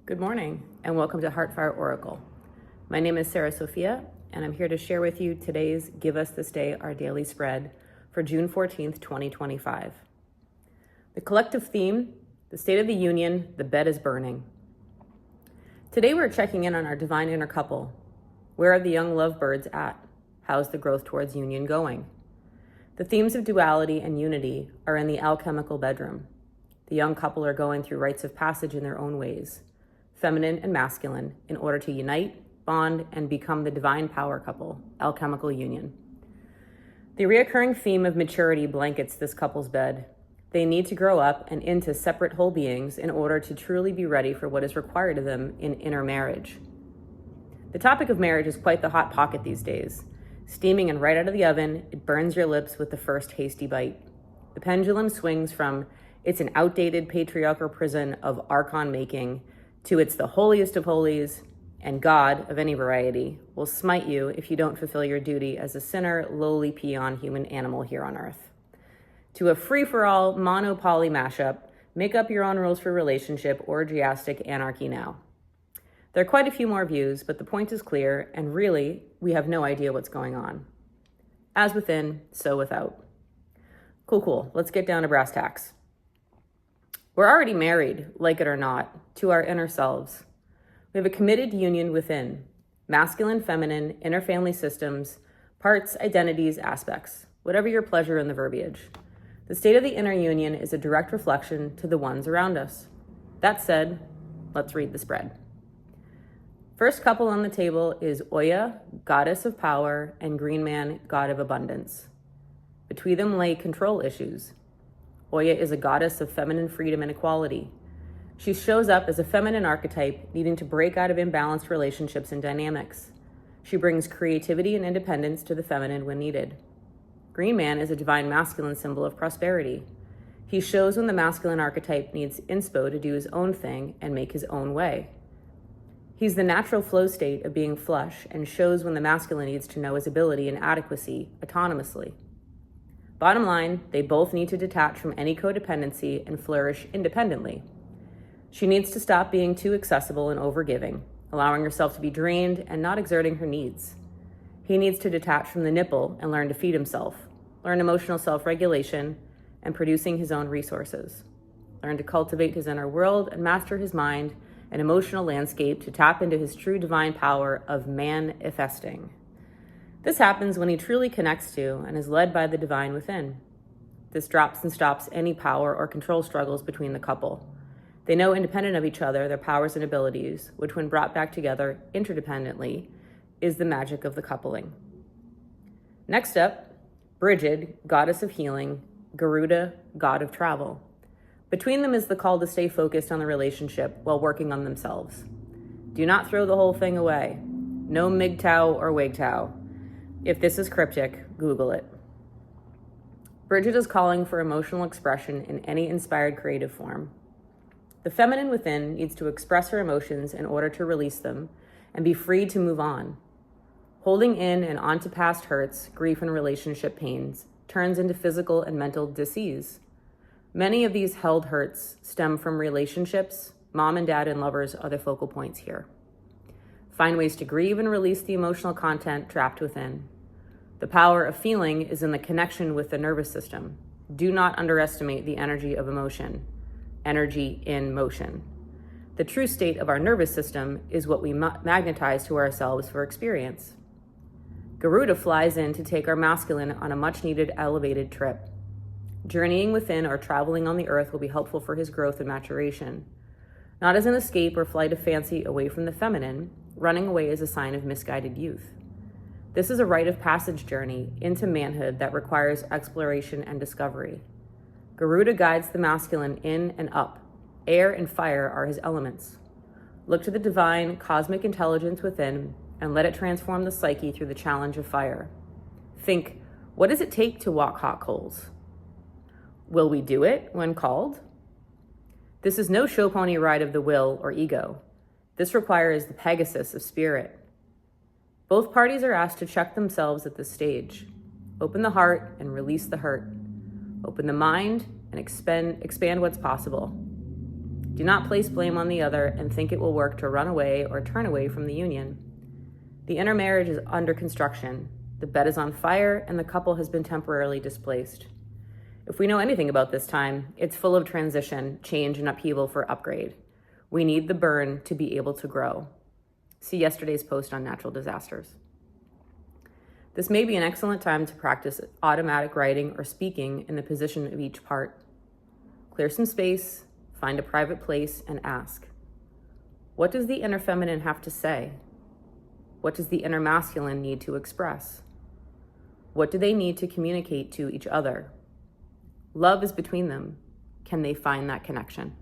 Good morning, and welcome to Heartfire Oracle. My name is Sarah Sophia, and I'm here to share with you today's Give Us This Day Our Daily Spread for June 14th, 2025. The collective theme, the State of the Union, the bed is burning. Today we're checking in on our divine inner couple. Where are the young lovebirds at? How's the growth towards union going? The themes of duality and unity are in the alchemical bedroom. The young couple are going through rites of passage in their own ways, feminine and masculine, in order to unite, bond, and become the divine power couple, alchemical union. The reoccurring theme of maturity blankets this couple's bed. They need to grow up and into separate whole beings in order to truly be ready for what is required of them in inner marriage. The topic of marriage is quite the hot pocket these days. Steaming and right out of the oven, it burns your lips with the first hasty bite. The pendulum swings from it's an outdated patriarchal prison of archon making to it's the holiest of holies, and God of any variety will smite you if you don't fulfill your duty as a sinner, lowly peon human animal here on earth. To a free-for-all mono-poly mashup, make up your own rules for relationship, orgiastic anarchy now. There are quite a few more views, but the point is clear, and really, we have no idea what's going on. As within, so without. Cool. Let's get down to brass tacks. We're already married, like it or not, to our inner selves. We have a committed union within, masculine, feminine, inner family systems, parts, identities, aspects, whatever your pleasure in the verbiage. The state of the inner union is a direct reflection to the ones around us. That said, let's read the spread. First couple on the table is Oya, goddess of power, and Green Man, god of abundance. Between them lay control issues. Oya is a goddess of feminine freedom and equality. She shows up as a feminine archetype needing to break out of imbalanced relationships and dynamics. She brings creativity and independence to the feminine when needed. Green Man is a divine masculine symbol of prosperity. He shows when the masculine archetype needs inspo to do his own thing and make his own way. He's the natural flow state of being flush and shows when the masculine needs to know his ability and adequacy autonomously. Bottom line, they both need to detach from any codependency and flourish independently. She needs to stop being too accessible and overgiving, allowing herself to be drained and not exerting her needs. He needs to detach from the nipple and learn to feed himself, learn emotional self-regulation and producing his own resources, learn to cultivate his inner world and master his mind and emotional landscape to tap into his true divine power of manifesting. This happens when he truly connects to and is led by the divine within. This drops and stops any power or control struggles between the couple. They know independent of each other their powers and abilities, which when brought back together interdependently, is the magic of the coupling. Next up, Brigid, goddess of healing, Garuda, god of travel. Between them is the call to stay focused on the relationship while working on themselves. Do not throw the whole thing away. No MGTOW or WGTOW. If this is cryptic, Google it. Brigid is calling for emotional expression in any inspired creative form. The feminine within needs to express her emotions in order to release them and be free to move on. Holding in and onto past hurts, grief, and relationship pains turns into physical and mental disease. Many of these held hurts stem from relationships. Mom and dad and lovers are the focal points here. Find ways to grieve and release the emotional content trapped within. The power of feeling is in the connection with the nervous system. Do not underestimate the energy of emotion. Energy in motion. The true state of our nervous system is what we magnetize to ourselves for experience. Garuda flies in to take our masculine on a much-needed elevated trip. Journeying within or traveling on the earth will be helpful for his growth and maturation. Not as an escape or flight of fancy away from the feminine, running away is a sign of misguided youth. This is a rite of passage journey into manhood that requires exploration and discovery. Garuda guides the masculine in and up. Air and fire are his elements. Look to the divine cosmic intelligence within and let it transform the psyche through the challenge of fire. Think, what does it take to walk hot coals? Will we do it when called? This is no show pony ride of the will or ego. This requires the Pegasus of spirit. Both parties are asked to check themselves at this stage. Open the heart and release the hurt. Open the mind and expand what's possible. Do not place blame on the other and think it will work to run away or turn away from the union. The inner marriage is under construction. The bed is on fire and the couple has been temporarily displaced. If we know anything about this time, it's full of transition, change, and upheaval for upgrade. We need the burn to be able to grow. See yesterday's post on natural disasters. This may be an excellent time to practice automatic writing or speaking in the position of each part. Clear some space, find a private place, and ask, what does the inner feminine have to say? What does the inner masculine need to express? What do they need to communicate to each other? Love is between them. Can they find that connection?